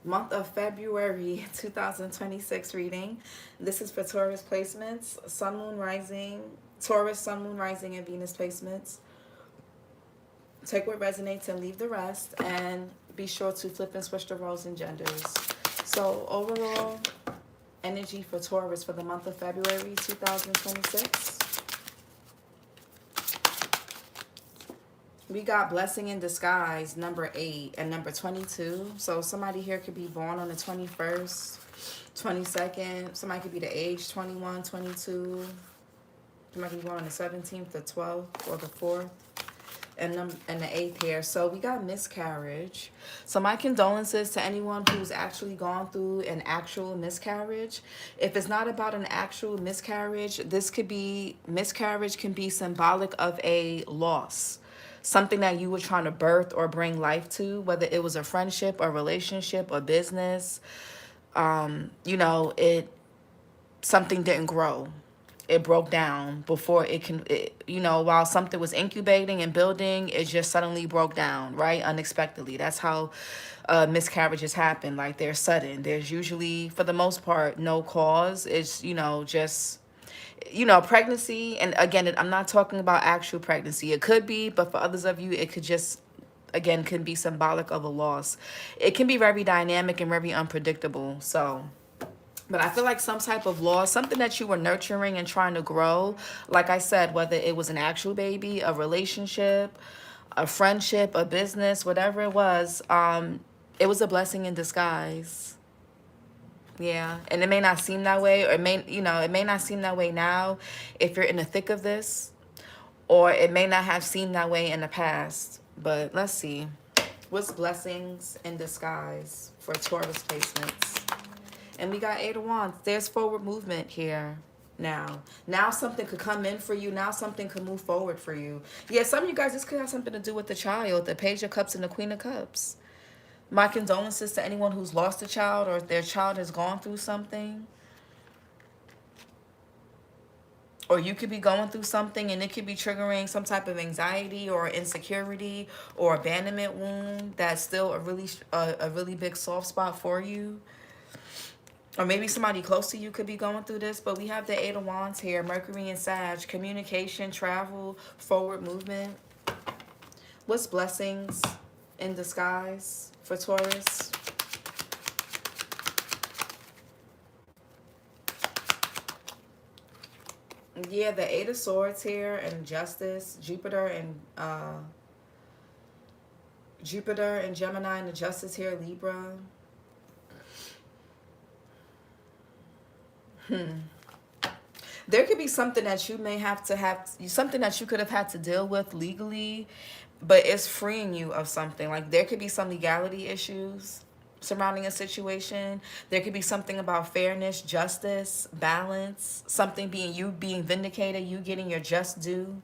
month of February 2026 reading. This is for Taurus placements, Sun, Moon, Rising, Taurus, Sun, Moon, Rising, and Venus placements. Take what resonates and leave the rest, and be sure to flip and switch the roles and genders. So overall energy for Taurus for the month of February 2026. We got blessing in disguise, number 8 and number 22. So somebody here could be born on the 21st, 22nd. Somebody could be the age 21, 22. Somebody could be born on the 17th, the 12th, or the 4th. And the 8th here. So we got miscarriage. So my condolences to anyone who's actually gone through an actual miscarriage. If it's not about an actual miscarriage, miscarriage can be symbolic of a loss. Something that you were trying to birth or bring life to, whether it was a friendship, a relationship, a business. Something didn't grow. It broke down before while something was incubating and building, it just suddenly broke down, right? Unexpectedly. That's how miscarriages happen. Like, they're sudden. There's usually, for the most part, no cause. It's, just, pregnancy. And again, I'm not talking about actual pregnancy. It could be, but for others of you, it could just, again, can be symbolic of a loss. It can be very dynamic and very unpredictable. So... but I feel like some type of loss, something that you were nurturing and trying to grow, like I said, whether it was an actual baby, a relationship, a friendship, a business, whatever it was a blessing in disguise. Yeah, and it may not seem that way, or it may not seem that way now if you're in the thick of this, or it may not have seemed that way in the past. But let's see. What's blessings in disguise for Taurus placements? And we got 8 of Wands. There's forward movement here now. Now something could come in for you. Now something could move forward for you. Yeah, some of you guys, this could have something to do with the child, the Page of Cups and the Queen of Cups. My condolences to anyone who's lost a child or their child has gone through something. Or you could be going through something and it could be triggering some type of anxiety or insecurity or abandonment wound that's still a really big soft spot for you. Or maybe somebody close to you could be going through this, but we have the 8 of Wands here, Mercury and Sag, communication, travel, forward movement. What's blessings in disguise for Taurus? Yeah, the 8 of Swords here, and Justice, Jupiter and Gemini, and the Justice here, Libra. There could be something that you may something that you could have had to deal with legally, but it's freeing you of something. Like, there could be some legality issues surrounding a situation. There could be something about fairness, justice, balance, something being vindicated, you getting your just due.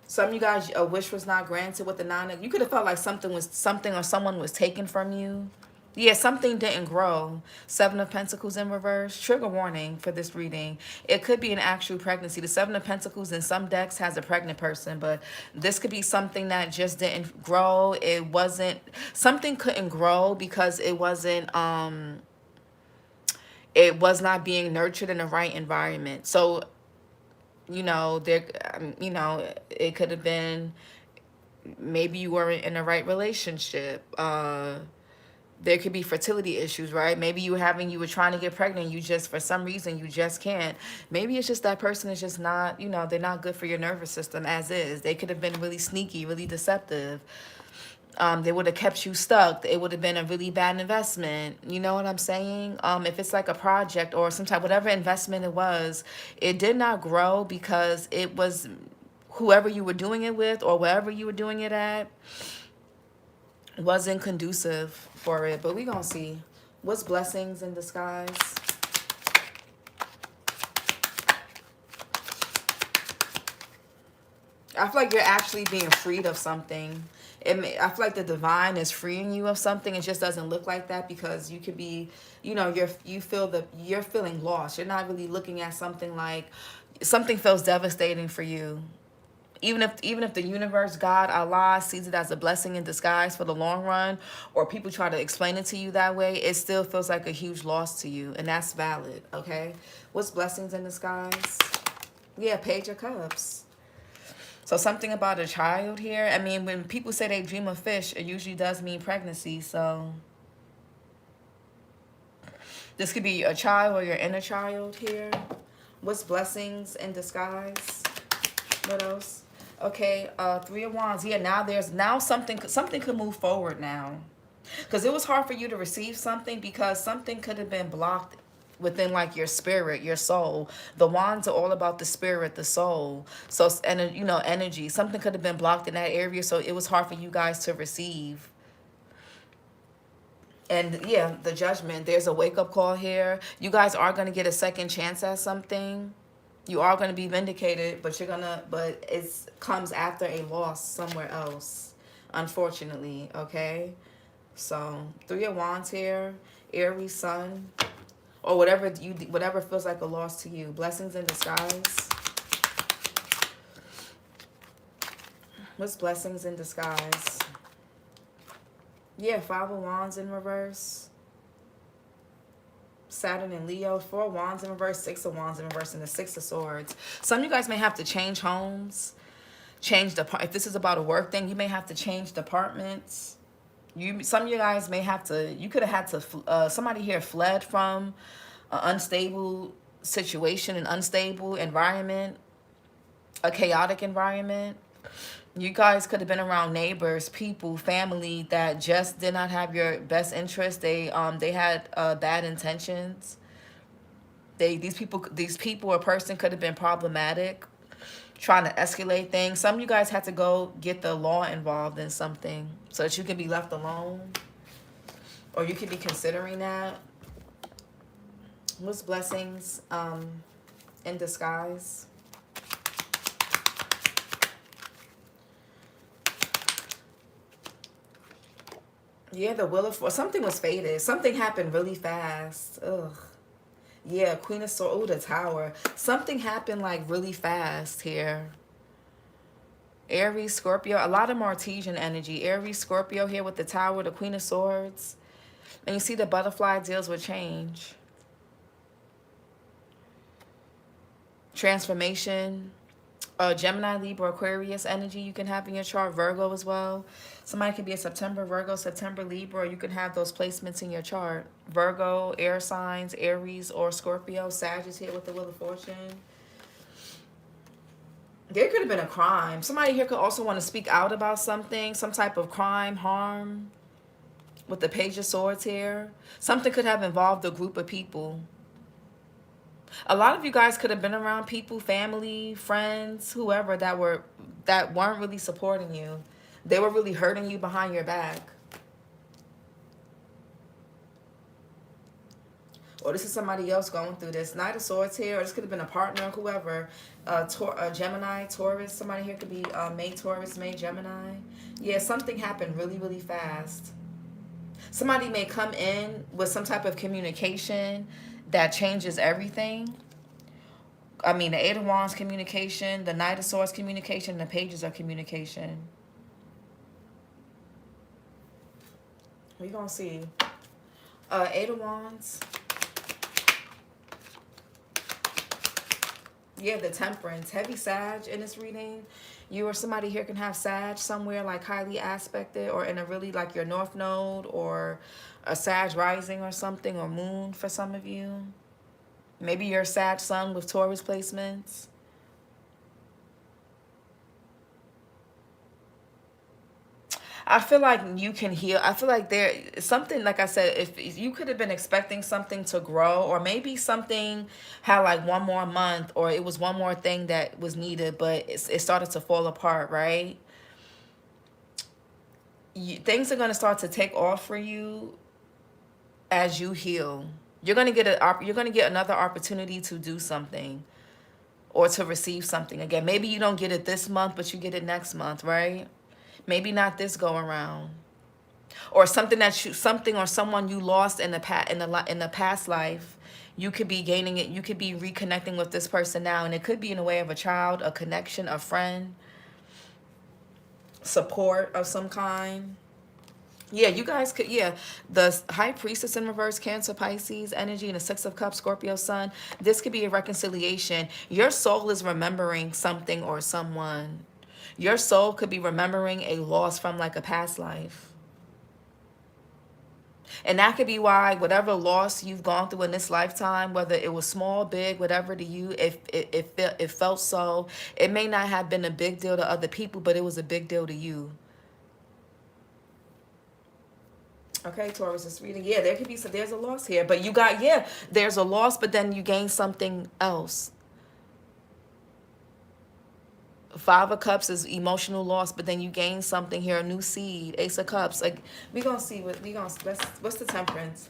Some of you guys, a wish was not granted with the 9 of... You could have felt like something or someone was taken from you. Yeah, something didn't grow. 7 of Pentacles in reverse. Trigger warning for this reading. It could be an actual pregnancy. The 7 of Pentacles in some decks has a pregnant person, but this could be something that just didn't grow. Something couldn't grow because it was not being nurtured in the right environment. So, it could have been, maybe you weren't in the right relationship. There could be fertility issues, right? Maybe you were trying to get pregnant. You just, for some reason, you just can't. Maybe it's just that person is just not, they're not good for your nervous system as is. They could have been really sneaky, really deceptive. They would have kept you stuck. It would have been a really bad investment. You know what I'm saying? If it's like a project or some type, whatever investment it did not grow because it was whoever you were doing it with or wherever you were doing it at wasn't conducive for it. But we gonna see. What's blessings in disguise? I feel like you're actually being freed of something. I feel like the divine is freeing you of something. It just doesn't look like that because you could be, you're feeling lost. You're not really looking at something like, something feels devastating for you. Even if the universe, God, Allah sees it as a blessing in disguise for the long run, or people try to explain it to you that way, it still feels like a huge loss to you, and that's valid. Okay, what's blessings in disguise? Yeah, Page of Cups. So something about a child here. I mean, when people say they dream of fish, it usually does mean pregnancy. So this could be a child or your inner child here. What's blessings in disguise? What else? Okay, Three of Wands. Yeah, now something could move forward now. Because it was hard for you to receive something because something could have been blocked within like your spirit, your soul. The wands are all about the spirit, the soul. So, and you know, energy. Something could have been blocked in that area, so it was hard for you guys to receive. And yeah, the Judgment. There's a wake-up call here. You guys are going to get a second chance at something. You are going to be vindicated, but it comes after a loss somewhere else, unfortunately, okay? So, Three of Wands here, Aries Sun, or whatever feels like a loss to you. Blessings in disguise. What's blessings in disguise? Yeah, Five of Wands in reverse. Saturn and Leo. Four of Wands in reverse. Six of Wands in reverse, and the Six of Swords. Some of you guys may have to change homes. If this is about a work thing, you may have to change departments. Some of you guys may have to. You could have had to. Somebody here fled from an unstable situation, an unstable environment, a chaotic environment. You guys could have been around neighbors, people, family that just did not have your best interest. They had bad intentions. These people or person could have been problematic, trying to escalate things. Some of you guys had to go get the law involved in something so that you can be left alone, or you could be considering that. What's blessings in disguise? Yeah, the Wheel of Fortune. Something was fated. Something happened really fast. Ugh. Yeah, Queen of Swords. Oh, the Tower. Something happened like really fast here. Aries, Scorpio. A lot of Martesian energy. Aries, Scorpio here with the Tower, the Queen of Swords. And you see the butterfly deals with change. Transformation. Gemini, Libra, Aquarius energy you can have in your chart. Virgo as well. Somebody could be a September Virgo, September Libra, or you can have those placements in your chart. Virgo, air signs, Aries, or Scorpio. Sag is here with the Wheel of Fortune. There could have been a crime. Somebody here could also want to speak out about something, some type of crime, harm. With the Page of Swords here. Something could have involved a group of people. A lot of you guys could have been around people, family, friends, whoever that weren't really supporting you. They were really hurting you behind your back. Or this is somebody else going through this. Knight of Swords here. Or this could have been a partner, whoever. Gemini, Taurus. Somebody here could be May Taurus, May Gemini. Yeah, something happened really, really fast. Somebody may come in with some type of communication that changes everything. I mean, the Eight of Wands communication, the Knight of Swords communication, the Pages of communication. We're going to see. Eight of Wands. Yeah, the Temperance. Heavy Sag in this reading. You or somebody here can have Sag somewhere like highly aspected, or in a really like your North Node, or a Sag rising or something, or moon for some of you. Maybe your Sag sun with Taurus placements. I feel like you can heal. I feel like there is something, like I said, if you could have been expecting something to grow, or maybe something had like one more month, or it was one more thing that was needed, but it started to fall apart, right? Things are going to start to take off for you as you heal. You're going to get another opportunity to do something, or to receive something again. Maybe you don't get it this month, but you get it next month, right? Maybe not this go around, or something or someone you lost in the past life. You could be gaining it. You could be reconnecting with this person now, and it could be in a way of a child, a connection, a friend. support of some kind. Yeah, you guys could, yeah. The High Priestess in reverse, Cancer, Pisces energy, and the Six of Cups, Scorpio, Sun. This could be a reconciliation. Your soul is remembering something or someone. Your soul could be remembering a loss from like a past life. And that could be why whatever loss you've gone through in this lifetime, whether it was small, big, whatever to you, if it felt so, it may not have been a big deal to other people, but it was a big deal to you. Okay, Taurus is reading. Yeah, there could be some, there's a loss here, but you got, yeah, there's a loss, but then you gain something else. Five of Cups is emotional loss, but then you gain something here, a new seed. Ace of Cups. Like, we gonna see what we gonna. What's the Temperance?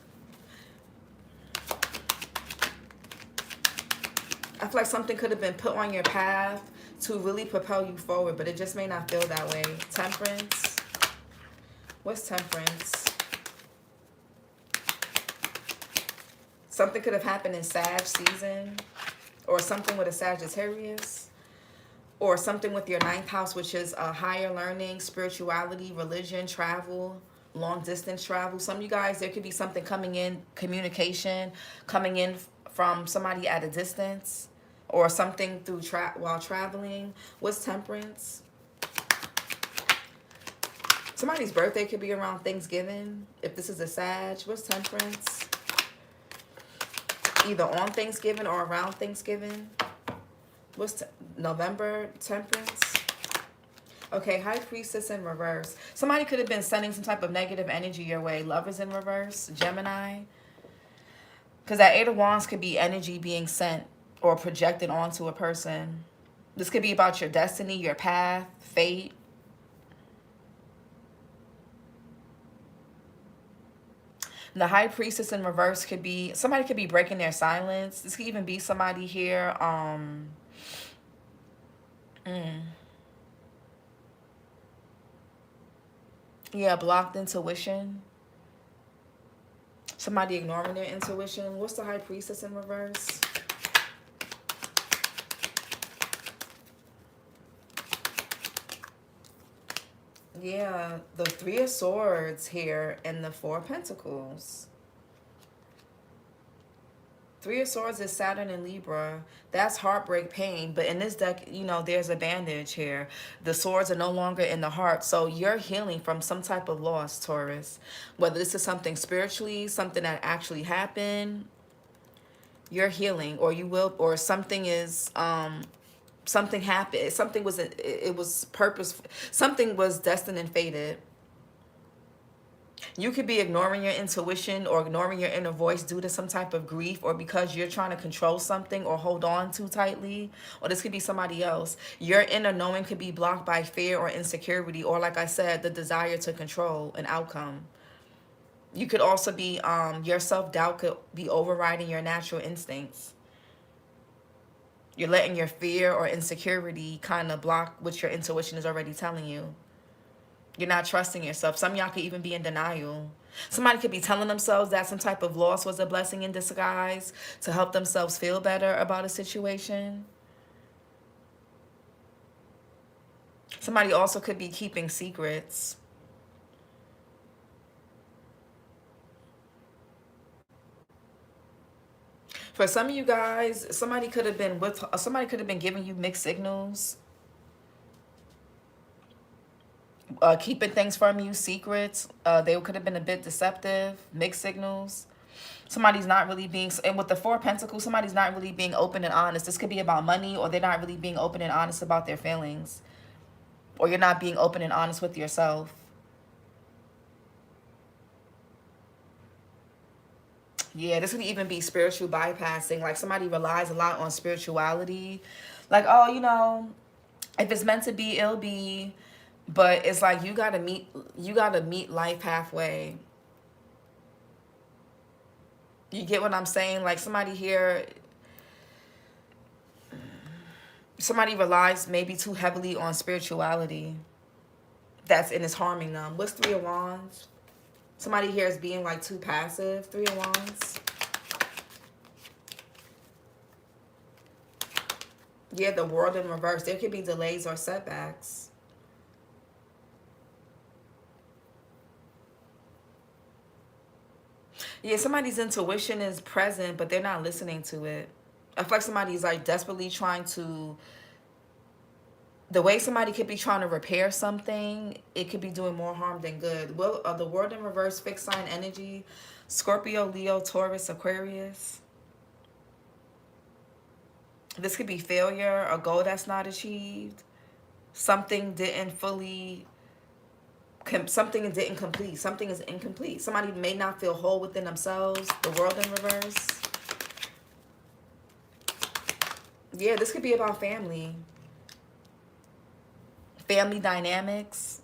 I feel like something could have been put on your path to really propel you forward, but it just may not feel that way. Temperance. What's Temperance? Something could have happened in Sag season, or something with a Sagittarius, or something with your ninth house, which is higher learning, spirituality, religion, travel, long distance travel. Some of you guys, there could be something coming in, communication, coming in from somebody at a distance, or something through while traveling. What's Temperance? Somebody's birthday could be around Thanksgiving. If this is a Sag, what's Temperance? Either on Thanksgiving or around Thanksgiving. What's November? Temperance. Okay, High Priestess in reverse. Somebody could have been sending some type of negative energy your way. Lovers in reverse. Gemini. Because that Eight of Wands could be energy being sent or projected onto a person. This could be about your destiny, your path, fate. The High Priestess in reverse could be, somebody could be breaking their silence. This could even be somebody here, yeah, blocked intuition. Somebody ignoring their intuition. What's the High Priestess in reverse? Yeah, the Three of Swords here and the Four of Pentacles. Three of Swords is Saturn and Libra. That's heartbreak, pain. But in this deck, you know, there's a bandage here. The swords are no longer in the heart. So you're healing from some type of loss, Taurus. Whether this is something spiritually, something that actually happened, you're healing. Or you will, or something is, something happened. Something was, it was purpose. Something was destined and fated. You could be ignoring your intuition or ignoring your inner voice due to some type of grief, or because you're trying to control something or hold on too tightly. Or this could be somebody else. Your inner knowing could be blocked by fear or insecurity, or like I said, the desire to control an outcome. You could also be, your self-doubt could be overriding your natural instincts. You're letting your fear or insecurity kind of block what your intuition is already telling you. You're not trusting yourself. Some of y'all could even be in denial. Somebody could be telling themselves that some type of loss was a blessing in disguise to help themselves feel better about a situation. Somebody also could be keeping secrets. For some of you guys, somebody could have been giving you mixed signals. Keeping things from you, secrets. They could have been a bit deceptive, mixed signals. Somebody's not really being, and with the Four of Pentacles, somebody's not really being open and honest. This could be about money, or they're not really being open and honest about their feelings. Or you're not being open and honest with yourself. Yeah, this could even be spiritual bypassing. Like somebody relies a lot on spirituality. Like, oh, you know, if it's meant to be, it'll be. But it's like you gotta meet life halfway. You get what I'm saying? Like somebody here, somebody relies maybe too heavily on spirituality. And it's harming them. What's Three of Wands? Somebody here is being like too passive. Three of Wands. Yeah, the World in reverse. There could be delays or setbacks. Yeah, somebody's intuition is present, but they're not listening to it. I feel like somebody's like desperately trying to, the way somebody could be trying to repair something, it could be doing more harm than good. Well, the world in reverse, fixed sign energy, Scorpio, Leo, Taurus, Aquarius. This could be failure, a goal that's not achieved, something didn't fully, something didn't complete, something is incomplete. Somebody may not feel whole within themselves, the world in reverse. Yeah, this could be about family. Family dynamics.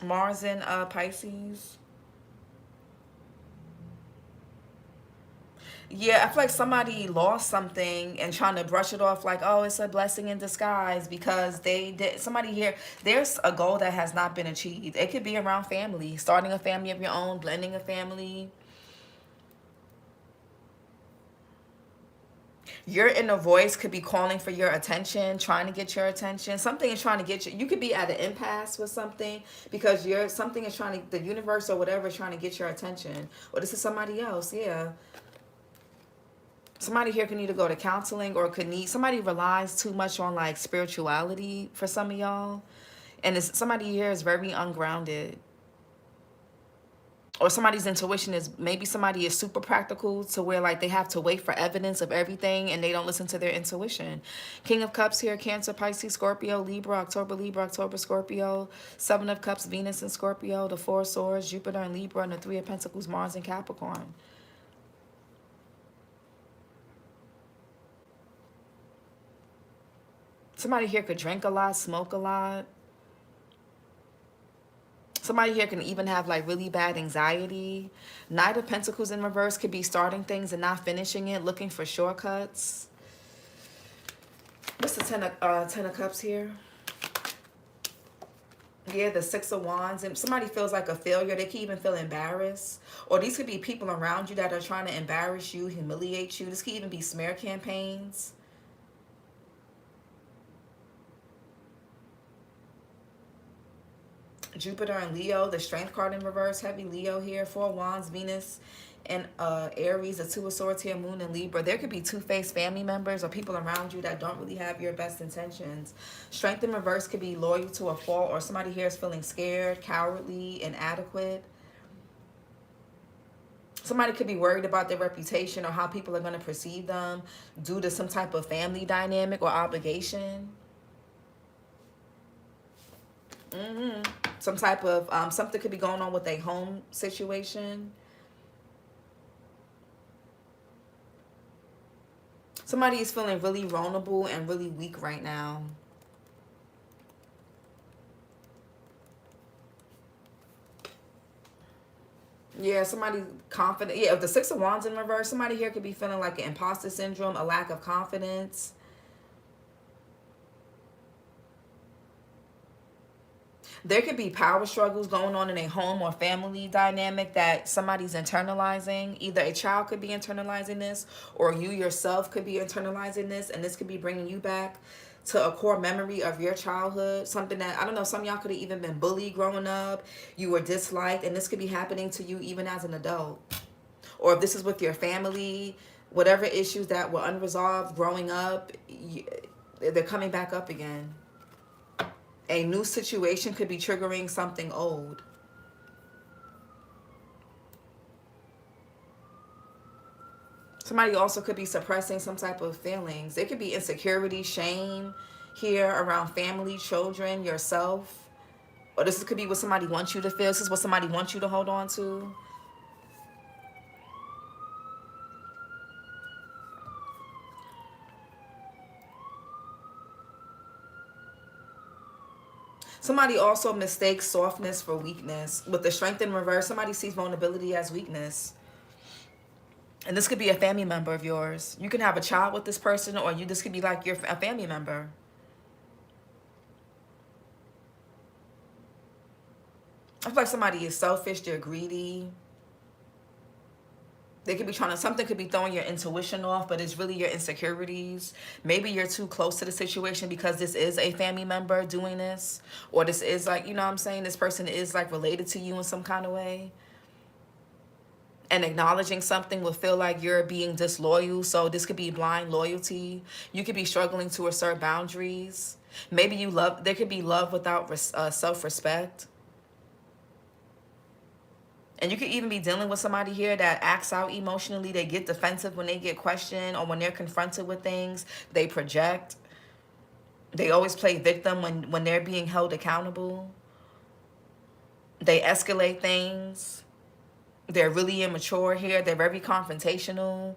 Mars in Pisces. Yeah, I feel like somebody lost something and trying to brush it off like, oh, it's a blessing in disguise because they did. Somebody here, there's a goal that has not been achieved. It could be around family, starting a family of your own, blending a family. Your inner voice could be calling for your attention, trying to get your attention. Something is trying to get you. You could be at an impasse with something because something is trying to, the universe or whatever is trying to get your attention. Or this is somebody else, yeah. Somebody here could need to go to counseling, or could need, somebody relies too much on like spirituality for some of y'all. And somebody here is very ungrounded. Or somebody's intuition is, maybe somebody is super practical to where like they have to wait for evidence of everything and they don't listen to their intuition. King of Cups here, Cancer, Pisces, Scorpio, Libra, October, Scorpio. Seven of Cups, Venus and Scorpio. The Four of Swords, Jupiter and Libra. And the Three of Pentacles, Mars and Capricorn. Somebody here could drink a lot, smoke a lot. Somebody here can even have like really bad anxiety. Knight of Pentacles in reverse could be starting things and not finishing it, looking for shortcuts. What's the Ten of Cups here? Yeah, the Six of Wands. And somebody feels like a failure. They can even feel embarrassed. Or these could be people around you that are trying to embarrass you, humiliate you. This could even be smear campaigns. Jupiter and Leo, the Strength card in reverse, heavy Leo here. Four of Wands, Venus and Aries, the Two of Swords here, Moon and Libra. There could be two-faced family members or people around you that don't really have your best intentions. Strength in reverse could be loyal to a fault, or somebody here is feeling scared, cowardly, inadequate. Somebody could be worried about their reputation or how people are going to perceive them due to some type of family dynamic or obligation. Some type of, something could be going on with a home situation. Somebody is feeling really vulnerable and really weak right now. Yeah, somebody confident. Yeah, if the Six of Wands in reverse, somebody here could be feeling like an imposter syndrome, a lack of confidence. There could be power struggles going on in a home or family dynamic that somebody's internalizing. Either a child could be internalizing this, or you yourself could be internalizing this, and this could be bringing you back to a core memory of your childhood. Something that, I don't know, some of y'all could have even been bullied growing up. You were disliked, and this could be happening to you even as an adult. Or if this is with your family, whatever issues that were unresolved growing up, they're coming back up again. A new situation could be triggering something old. Somebody also could be suppressing some type of feelings. It could be insecurity, shame here around family, children, yourself. Or this could be what somebody wants you to feel. This is what somebody wants you to hold on to. Somebody also mistakes softness for weakness. With the Strength in reverse, somebody sees vulnerability as weakness. And this could be a family member of yours. You can have a child with this person, or this could be like a family member. I feel like somebody is selfish, they're greedy. They could be trying to, something could be throwing your intuition off, but it's really your insecurities. Maybe you're too close to the situation because this is a family member doing this. Or this is like, you know what I'm saying? This person is like related to you in some kind of way. and acknowledging something will feel like you're being disloyal. So this could be blind loyalty. You could be struggling to assert boundaries. Maybe you love, there could be love without self-respect. And you could even be dealing with somebody here that acts out emotionally. They get defensive when they get questioned or when they're confronted with things. They project. They always play victim when they're being held accountable. They escalate things. They're really immature here. They're very confrontational.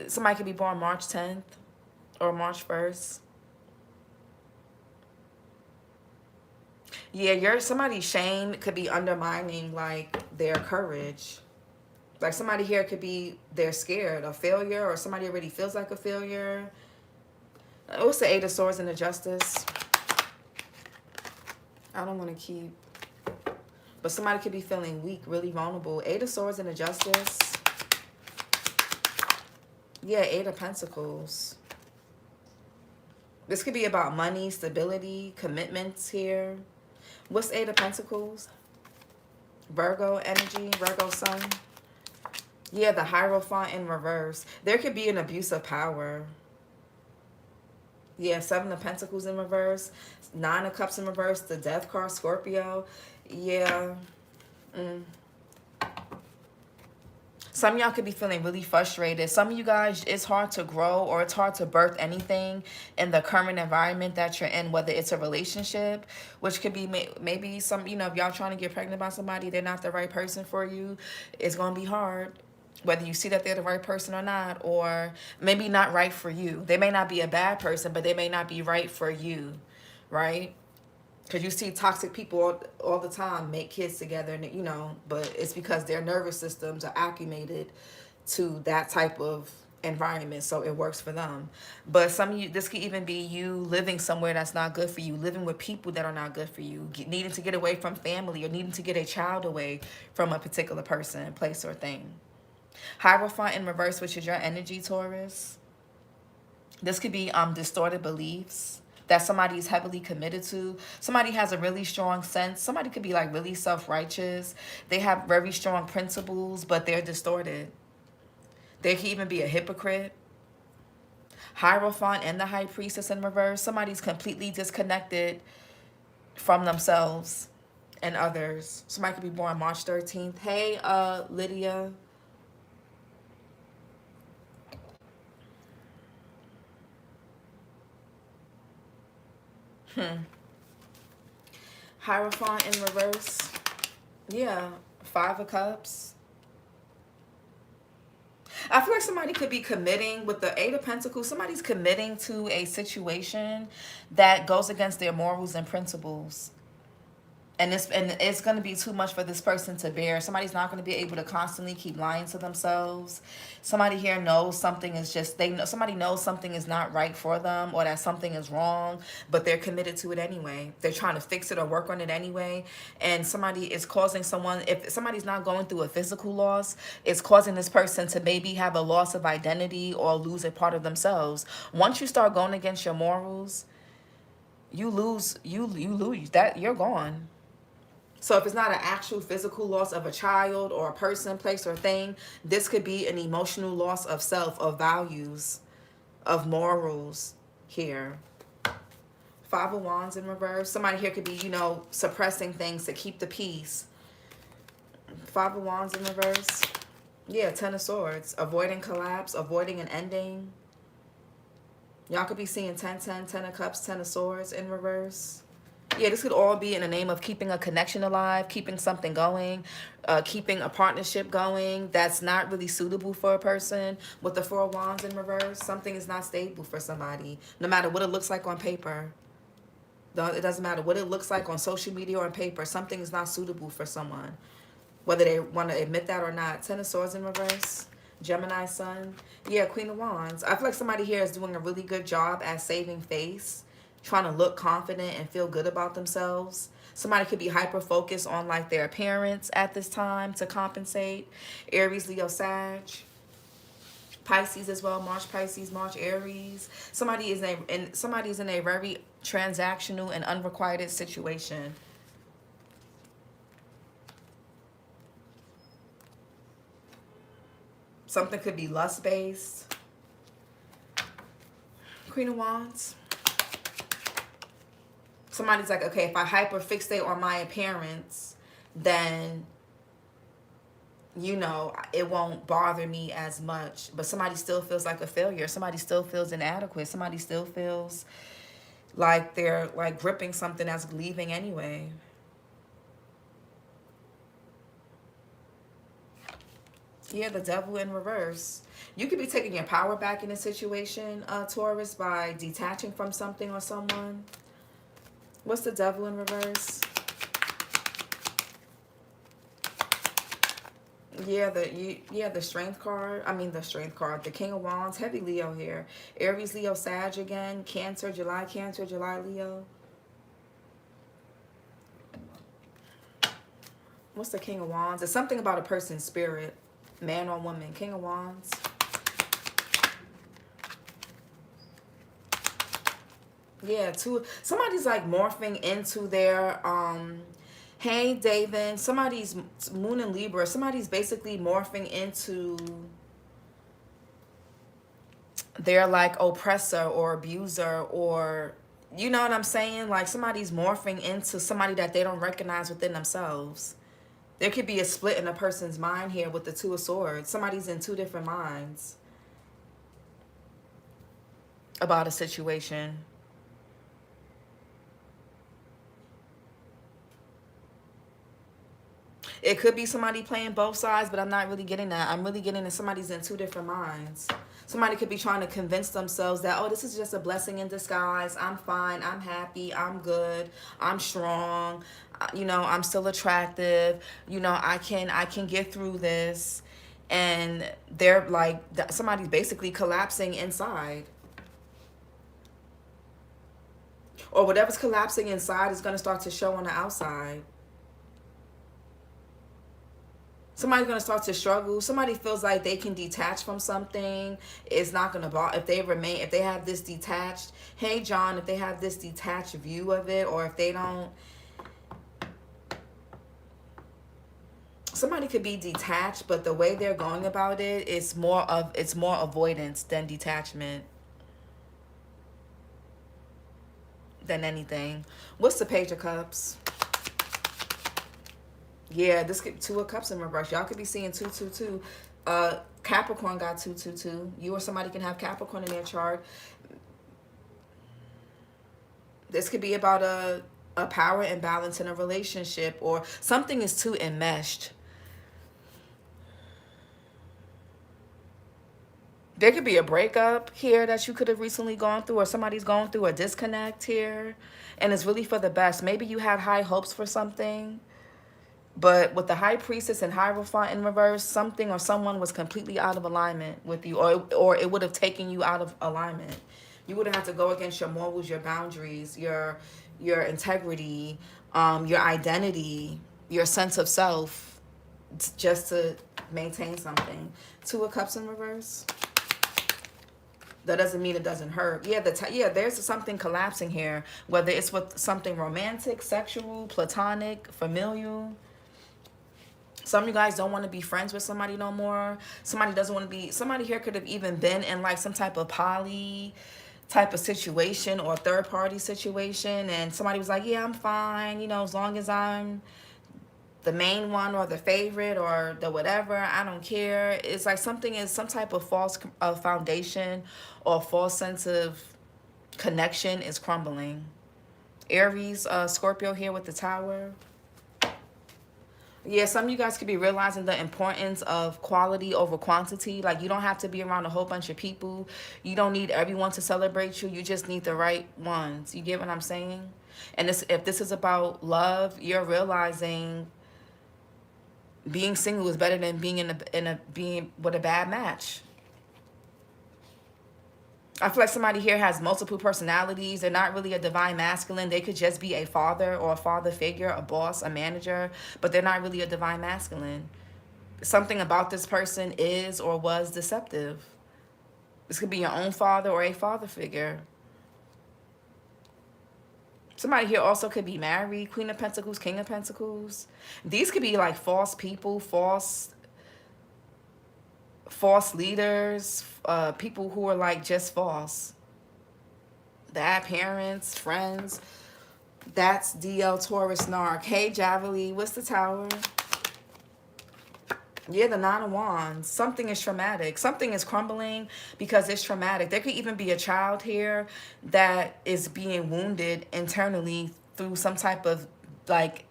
Somebody could be born March 10th or March 1st. Yeah, somebody's shame could be undermining like their courage. Like somebody here could be, they're scared of failure, or somebody already feels like a failure. What's the Eight of Swords and the Justice? I don't want to keep, but somebody could be feeling weak, really vulnerable. Eight of Swords and the Justice. Yeah, Eight of Pentacles. This could be about money, stability, commitments here. What's Eight of Pentacles? Virgo energy, Virgo sun. Yeah, the Hierophant in reverse. There could be an abuse of power. Yeah, Seven of Pentacles in reverse. Nine of Cups in reverse. The Death card, Scorpio. Yeah. Some of y'all could be feeling really frustrated. Some of you guys, it's hard to grow or it's hard to birth anything in the current environment that you're in, whether it's a relationship, which could be maybe some, you know, if y'all trying to get pregnant by somebody, they're not the right person for you. It's going to be hard, whether you see that they're the right person or not, or maybe not right for you. They may not be a bad person, but they may not be right for you, right? Because you see toxic people all the time make kids together, and you know, but it's because their nervous systems are acclimated to that type of environment, so it works for them. But some of you, this could even be you living somewhere that's not good for you, living with people that are not good for you, needing to get away from family, or needing to get a child away from a particular person, place, or thing. Hierophant in reverse, which is your energy, Taurus. This could be distorted beliefs that somebody is heavily committed to. Somebody has a really strong sense. Somebody could be like really self-righteous. They have very strong principles, but they're distorted. They could even be a hypocrite. Hierophant and the High Priestess in reverse. Somebody's completely disconnected from themselves and others. Somebody could be born March 13th. Hey, Lydia. Hierophant in reverse. Yeah, Five of Cups. I feel like somebody could be committing with the Eight of Pentacles. Somebody's committing to a situation that goes against their morals and principles. And it's going to be too much for this person to bear. Somebody's not going to be able to constantly keep lying to themselves. Somebody here knows something is just, somebody knows something is not right for them, or that something is wrong, but they're committed to it anyway. They're trying to fix it or work on it anyway. And somebody is causing someone, if somebody's not going through a physical loss, it's causing this person to maybe have a loss of identity or lose a part of themselves. Once you start going against your morals, you lose that, you're gone. So if it's not an actual physical loss of a child or a person, place, or thing, this could be an emotional loss of self, of values, of morals here. Five of Wands in reverse. Somebody here could be, you know, suppressing things to keep the peace. Five of Wands in reverse. Yeah, Ten of Swords. Avoiding collapse, avoiding an ending. Y'all could be seeing 10, 10, 10 of Cups, 10 of Swords in reverse. Yeah, this could all be in the name of keeping a connection alive, keeping something going, keeping a partnership going that's not really suitable for a person. With the Four of Wands in reverse, something is not stable for somebody, no matter what it looks like on paper. It doesn't matter what it looks like on social media or on paper. Something is not suitable for someone, whether they want to admit that or not. Ten of Swords in reverse. Gemini sun. Yeah, Queen of Wands. I feel like somebody here is doing a really good job at saving face, trying to look confident and feel good about themselves. Somebody could be hyper-focused on like their appearance at this time to compensate. Aries, Leo, Sag. Pisces as well. March, Pisces, March, Aries. Somebody's in a very transactional and unrequited situation. Something could be lust-based. Queen of Wands. Somebody's like, okay, if I hyperfixate on my appearance, then, you know, it won't bother me as much. But somebody still feels like a failure. Somebody still feels inadequate. Somebody still feels like they're like gripping something that's leaving anyway. Yeah, the devil in reverse. You could be taking your power back in a situation, Taurus, by detaching from something or someone. What's the devil in reverse? Yeah, the strength card. I mean, the strength card. The King of Wands. Heavy Leo here. Aries, Leo, Sag again. Cancer, July, Leo. What's the King of Wands? It's something about a person's spirit. Man or woman. King of Wands. Yeah, somebody's like morphing into their hey David, somebody's moon in Libra, somebody's basically morphing into their like oppressor or abuser, or you know what I'm saying? Like somebody's morphing into somebody that they don't recognize within themselves. There could be a split in a person's mind here with the Two of Swords. Somebody's in two different minds about a situation. It could be somebody playing both sides, but I'm not really getting that. I'm really getting that somebody's in two different minds. Somebody could be trying to convince themselves that, oh, this is just a blessing in disguise. I'm fine. I'm happy. I'm good. I'm strong. You know, I'm still attractive. You know, I can get through this. And they're like, somebody's basically collapsing inside. Or whatever's collapsing inside is going to start to show on the outside. Somebody's going to start to struggle. Somebody feels like they can detach from something. It's not going to bother. If they have this detached, hey, John, if they have this detached view of it, or if they don't, somebody could be detached, but the way they're going about it, it's more avoidance than detachment. Than anything. What's the Page of Cups? Yeah, this could Two of Cups in reverse. Y'all could be seeing 222. Capricorn got 222. You or somebody can have Capricorn in their chart. This could be about a power imbalance in a relationship, or something is too enmeshed. There could be a breakup here that you could have recently gone through, or somebody's going through a disconnect here, and it's really for the best. Maybe you had high hopes for something, but with the High Priestess and Hierophant in reverse, something or someone was completely out of alignment with you, or it would have taken you out of alignment. You would have had to go against your morals, your boundaries, your integrity, your identity, your sense of self, just to maintain something. Two of Cups in reverse. That doesn't mean it doesn't hurt. Yeah, there's something collapsing here, whether it's with something romantic, sexual, platonic, familial. Some of you guys don't want to be friends with somebody no more. Somebody doesn't want to be, somebody here could have even been in like some type of poly type of situation or third party situation, and somebody was like, yeah, I'm fine, you know, as long as I'm the main one or the favorite or the whatever, I don't care. It's like something is some type of false foundation or false sense of connection is crumbling. Aries, Scorpio here with the Tower. Yeah, some of you guys could be realizing the importance of quality over quantity. Like, you don't have to be around a whole bunch of people. You don't need everyone to celebrate you. You just need the right ones. You get what I'm saying? And if this is about love, you're realizing being single is better than being being with a bad match. I feel like somebody here has multiple personalities. They're not really a divine masculine. They could just be a father or a father figure, a boss, a manager, but they're not really a divine masculine. Something about this person is or was deceptive. This could be your own father or a father figure. Somebody here also could be married. Queen of Pentacles, King of Pentacles. These could be like false people, false false leaders, people who are like just false. Bad parents, friends. That's DL Taurus Narc. Hey, Javali, what's the tower? Yeah, the Nine of Wands. Something is traumatic. Something is crumbling because it's traumatic. There could even be a child here that is being wounded internally through some type of like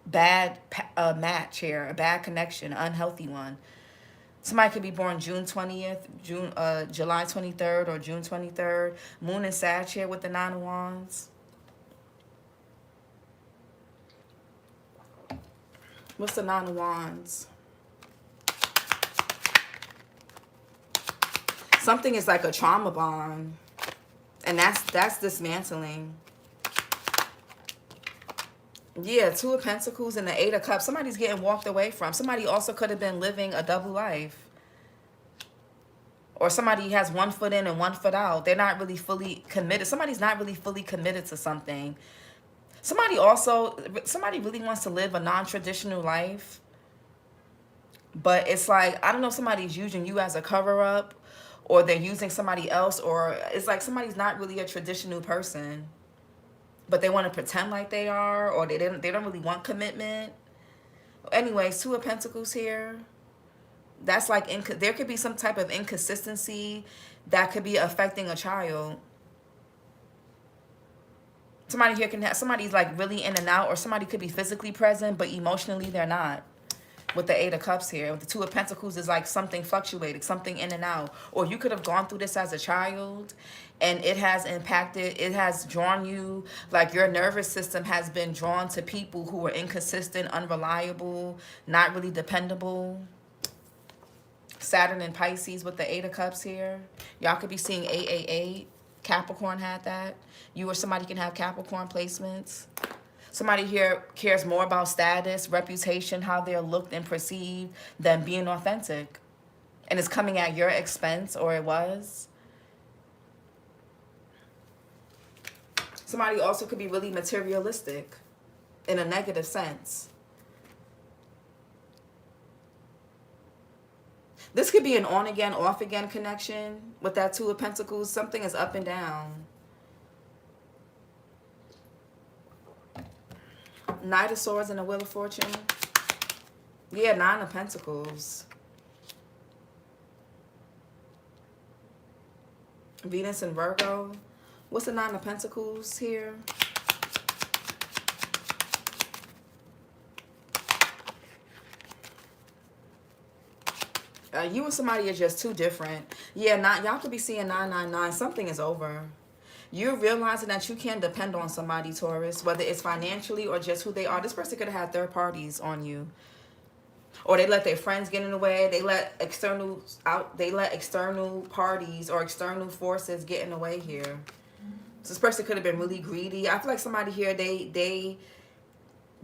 bad match here, a bad connection, an unhealthy one. Somebody could be born June 20th, July 23rd, or June 23rd. Moon and Sag here with the Nine of Wands. What's the Nine of Wands? Something is like a trauma bond. And that's dismantling. Yeah, Two of Pentacles and the Eight of Cups. Somebody's getting walked away from. Somebody also could have been living a double life. Or somebody has one foot in and one foot out. They're not really fully committed. Somebody's not really fully committed to something. Somebody really wants to live a non-traditional life. But it's like, I don't know if somebody's using you as a cover-up, or they're using somebody else, or it's like somebody's not really a traditional person, but they want to pretend like they are, or they don't really want commitment. Anyways, Two of Pentacles here. That's like, there could be some type of inconsistency that could be affecting a child. Somebody here can have, somebody's like really in and out, or somebody could be physically present, but emotionally they're not. With the Eight of Cups here. With the Two of Pentacles is like something fluctuating, something in and out. Or you could have gone through this as a child and it has impacted, it has drawn you, like your nervous system has been drawn to people who are inconsistent, unreliable, not really dependable. Saturn and Pisces with the Eight of Cups here. Y'all could be seeing 888. Capricorn had that. You or somebody can have Capricorn placements. Somebody here cares more about status, reputation, how they're looked and perceived than being authentic. And it's coming at your expense, or it was. Somebody also could be really materialistic in a negative sense. This could be an on-again, off-again connection with that Two of Pentacles. Something is up and down. Knight of Swords and the Wheel of Fortune. Yeah, Nine of Pentacles. Venus and Virgo. What's the Nine of Pentacles here? You and somebody are just too different. Yeah, y'all could be seeing 999. Something is over. You're realizing that you can't depend on somebody, Taurus, whether it's financially or just who they are. This person could have had third parties on you. Or they let their friends get in the way. They let external parties or external forces get in the way here. So this person could have been really greedy. I feel like somebody here, they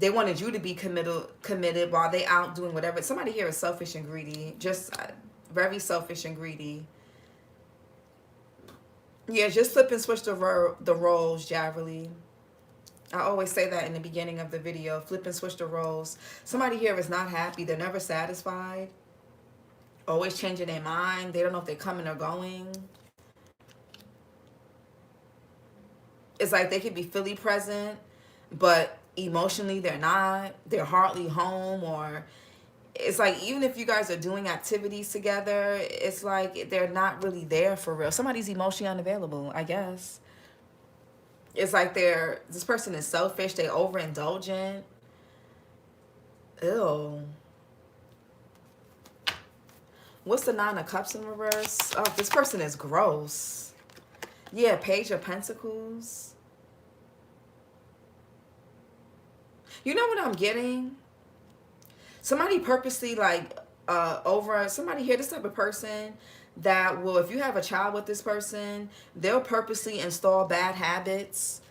wanted you to be committed while they out doing whatever. Somebody here is selfish and greedy. Just very selfish and greedy. Yeah, just flip and switch the roles, Javali. I always say that in the beginning of the video. Flip and switch the roles. Somebody here is not happy. They're never satisfied. Always changing their mind. They don't know if they're coming or going. It's like they could be fully present, but emotionally they're not. They're hardly home, or it's like even if you guys are doing activities together, it's like they're not really there for real. Somebody's emotionally unavailable, I guess. It's like this person is selfish. They overindulgent. Ew. What's the Nine of Cups in reverse? Oh, this person is gross. Yeah, Page of Pentacles. You know what I'm getting? Somebody purposely somebody here, this type of person that will, if you have a child with this person, they'll purposely install bad habits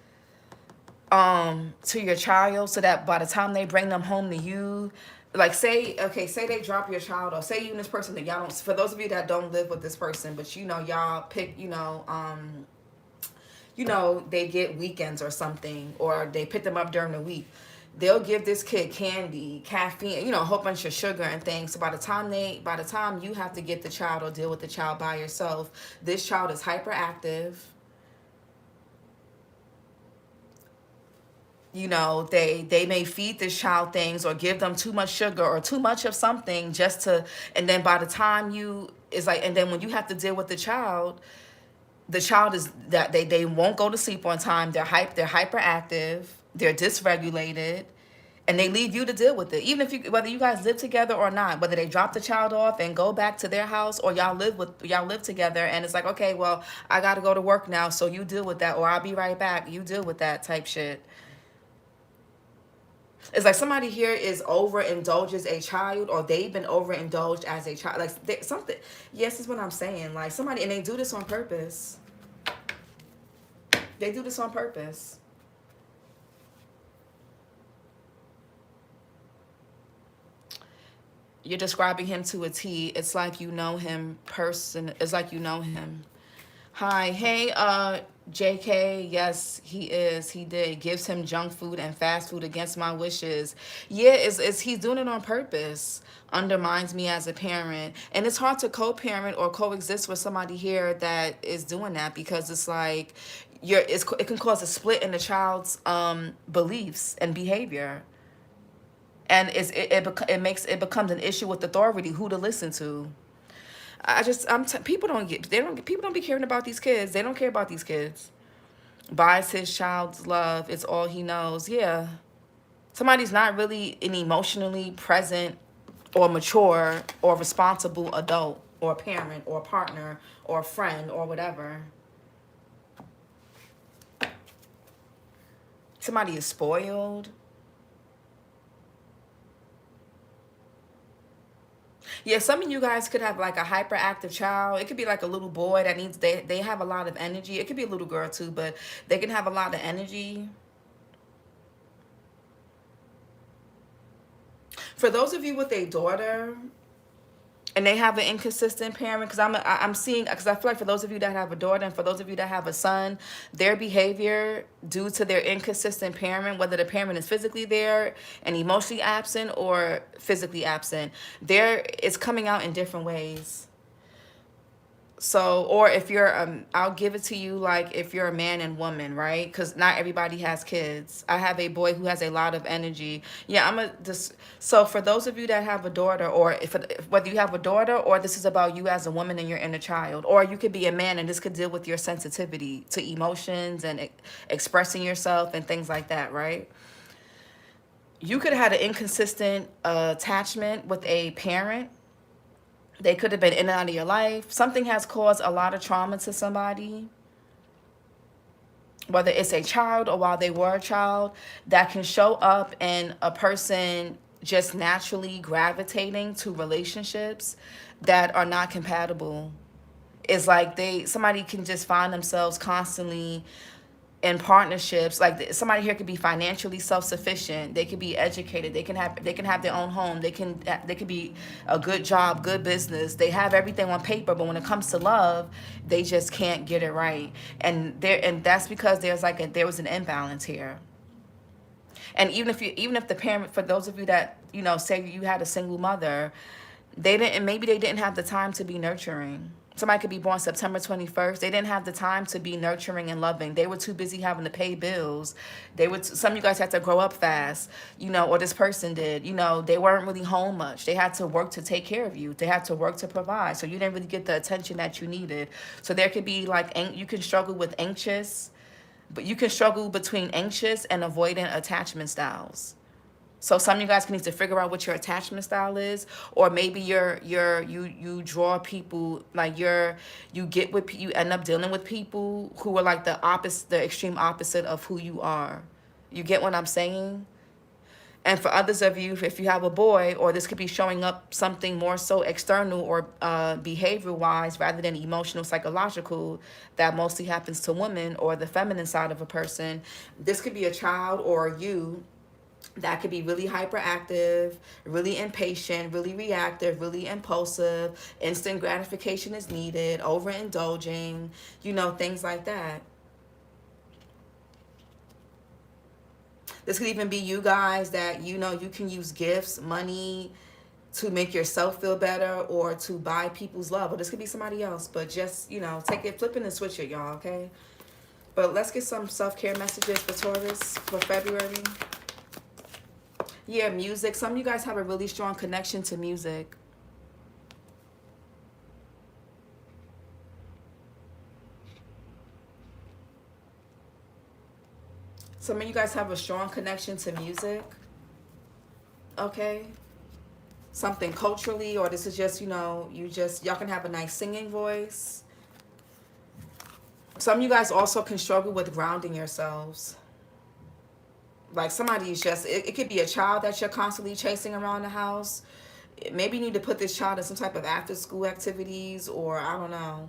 to your child so that by the time they bring them home to you, like say they drop your child off. Say you and this person that y'all don't, for those of you that don't live with this person, but y'all pick, they get weekends or something, or they pick them up during the week. they'll give this kid candy, caffeine, you know, a whole bunch of sugar and things. So by the time you have to get the child or deal with the child by yourself, this child is hyperactive. You know, they may feed this child things or give them too much sugar or too much of something just to, and then by the time you, it's like, and then when you have to deal with the child is that they won't go to sleep on time. They're hyperactive, they're dysregulated, and they leave you to deal with it. Even if you, whether you guys live together or not, whether they drop the child off and go back to their house, or y'all live together, and it's like, okay, well, I got to go to work now, so you deal with that, or I'll be right back. You deal with that type shit. It's like somebody here is overindulges a child, or they've been overindulged as a child. Like something. Yes, is what I'm saying. Like somebody, and they do this on purpose. They do this on purpose. You're describing him to a T. It's like you know him It's like you know him. Hi, hey, JK, yes, he is. He did. Gives him junk food and fast food against my wishes. Yeah, is he's doing it on purpose. Undermines me as a parent. And it's hard to co-parent or coexist with somebody here that is doing that, because it's like it can cause a split in the child's beliefs and behavior. And it becomes an issue with authority, who to listen to. People don't be caring about these kids. They don't care about these kids. Buys his child's love. It's all he knows. Yeah. Somebody's not really an emotionally present or mature or responsible adult or parent or partner or friend or whatever. Somebody is spoiled. Yeah, some of you guys could have like a hyperactive child. It could be like a little boy that needs, they have a lot of energy. It could be a little girl too, but they can have a lot of energy. For those of you with a daughter and they have an inconsistent parent, because I'm seeing, because I feel like for those of you that have a daughter and for those of you that have a son, their behavior due to their inconsistent parent, whether the parent is physically there and emotionally absent or physically absent, it's coming out in different ways. So, or if you're, I'll give it to you like if you're a man and woman, right? Because not everybody has kids. I have a boy who has a lot of energy. Yeah, so for those of you that have a daughter, or whether you have a daughter or this is about you as a woman and your inner child, or you could be a man and this could deal with your sensitivity to emotions and expressing yourself and things like that, right? You could have had an inconsistent attachment with a parent. They could have been in and out of your life. Something has caused a lot of trauma to somebody, whether it's a child or while they were a child, that can show up in a person just naturally gravitating to relationships that are not compatible. It's like somebody can just find themselves constantly in partnerships. Like somebody here could be financially self-sufficient, they could be educated, they can have their own home, they could be a good job, good business, they have everything on paper, but when it comes to love, they just can't get it right. And that's because there was an imbalance here. And even if the parent, for those of you that, you know, say you had a single mother, maybe they didn't have the time to be nurturing. Somebody could be born September 21st. They didn't have the time to be nurturing and loving. They were too busy having to pay bills. Some of you guys had to grow up fast, you know, or this person did. You know, they weren't really home much. They had to work to take care of you. They had to work to provide. So you didn't really get the attention that you needed. So there could be like, you can struggle with anxious, but you can struggle between anxious and avoidant attachment styles. So some of you guys can need to figure out what your attachment style is, or maybe you draw people, like you end up dealing with people who are like the extreme opposite of who you are. You get what I'm saying? And for others of you, if you have a boy, or this could be showing up something more so external or behavior wise rather than emotional, psychological, that mostly happens to women or the feminine side of a person. This could be a child or you that could be really hyperactive, really impatient, really reactive, really impulsive, instant gratification is needed, overindulging, you know, things like that. This could even be you guys that, you know, you can use gifts, money to make yourself feel better or to buy people's love. Or this could be somebody else. But just, you know, take it, flip it and switch it, y'all, okay? But let's get some self-care messages for Taurus for February. Yeah, music. Some of you guys have a really strong connection to music. Some of you guys have a strong connection to music. Okay? Something culturally, or this is just, you know, y'all can have a nice singing voice. Some of you guys also can struggle with grounding yourselves. Like somebody's just, it could be a child that you're constantly chasing around the house. Maybe you need to put this child in some type of after school activities, or I don't know.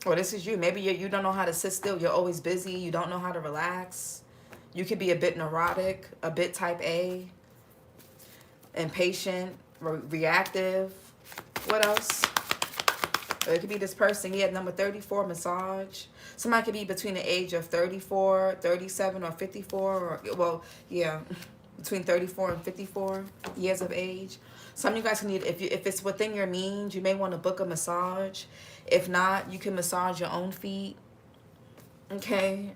Or this is you. Maybe you don't know how to sit still. You're always busy. You don't know how to relax. You could be a bit neurotic, a bit type A, impatient, reactive. What else? Or it could be this person. Yeah, number 34, massage. Somebody could be between the age of 34, 37, or 54. Or, well, yeah, between 34 and 54 years of age. Some of you guys need, if it's within your means, you may want to book a massage. If not, you can massage your own feet. Okay?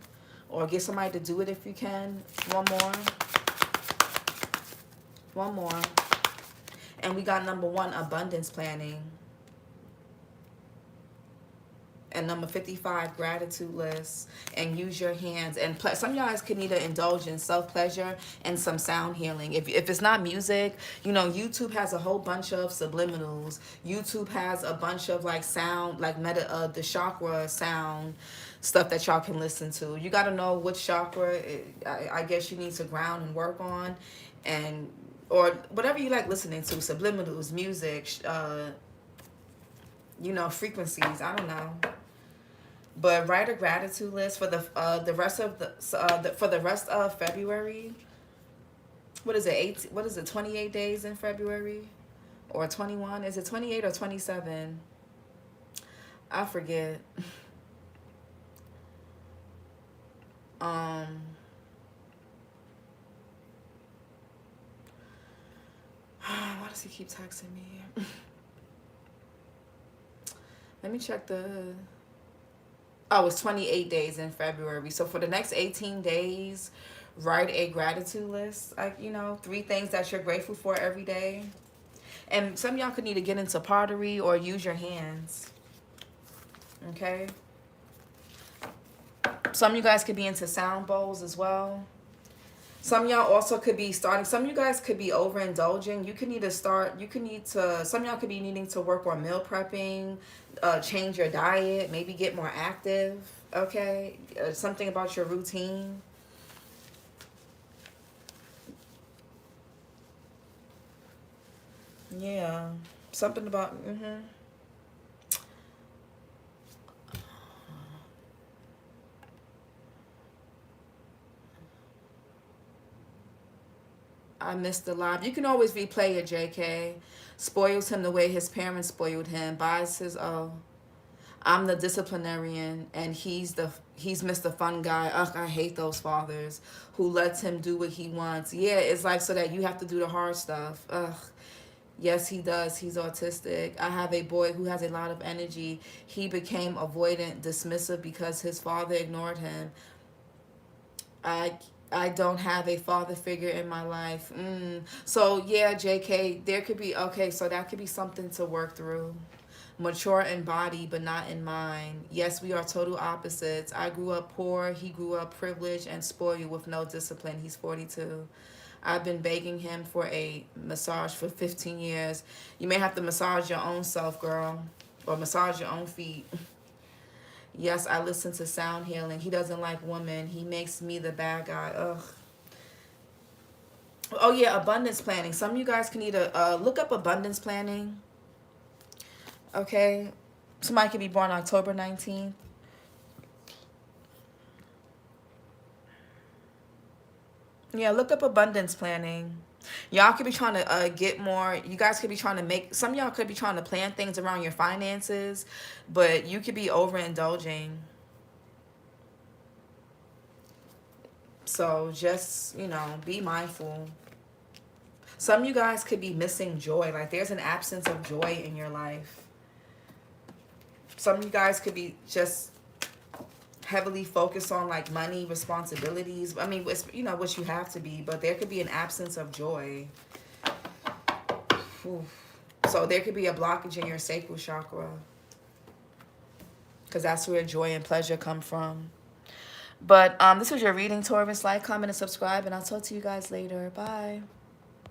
Or get somebody to do it if you can. One more. One more. And we got number 1, abundance planning. And number 55, gratitude list. And use your hands. And some of you guys could need to indulge in self-pleasure and some sound healing. If it's not music, you know, YouTube has a whole bunch of subliminals. YouTube has a bunch of like sound, like the chakra sound stuff that y'all can listen to. You got to know which chakra I guess you need to ground and work on. And or whatever you like listening to, subliminals, music, you know, frequencies. I don't know. But write a gratitude list for the rest of for the rest of February. What is it? 28 days in February, or 21? Is it 28 or 27? I forget. Why does he keep texting me? Let me check the... Oh, it's 28 days in February. So for the next 18 days, write a gratitude list. Like, you know, 3 things that you're grateful for every day. And some of y'all could need to get into pottery or use your hands. Okay? Some of you guys could be into sound bowls as well. Some of y'all also could be starting, some of you guys could be overindulging. You could need to start, some of y'all could be needing to work on meal prepping, change your diet, maybe get more active, okay? Something about your routine. Yeah, something about, I missed the live. You can always replay it, JK. Spoils him the way his parents spoiled him. Buys his, I'm the disciplinarian, and he's Mr. Fun Guy. Ugh, I hate those fathers who lets him do what he wants. Yeah, it's like so that you have to do the hard stuff. Ugh. Yes, he does. He's autistic. I have a boy who has a lot of energy. He became avoidant, dismissive because his father ignored him. I don't have a father figure in my life. So, yeah, JK, there could be, okay, so that could be something to work through. Mature in body, but not in mind. Yes, we are total opposites. I grew up poor. He grew up privileged and spoiled with no discipline. He's 42. I've been begging him for a massage for 15 years. You may have to massage your own self, girl, or massage your own feet. Yes, I listen to sound healing. He doesn't like women. He makes me the bad guy. Ugh. Oh, yeah, abundance planning. Some of you guys can either look up abundance planning. Okay. Somebody could be born October 19th. Yeah, look up abundance planning. Y'all could be trying to get more. You guys could be trying to make, some of y'all could be trying to plan things around your finances, but you could be overindulging. So just, you know, be mindful. Some of you guys could be missing joy. Like there's an absence of joy in your life. Some of you guys could be just heavily focused on like money, responsibilities. I mean, it's, you know, what you have to be, but there could be an absence of joy. Oof. So there could be a blockage in your sacral chakra, because that's where joy and pleasure come from. But this was your reading, Taurus. Like, comment, and subscribe, and I'll talk to you guys later. Bye.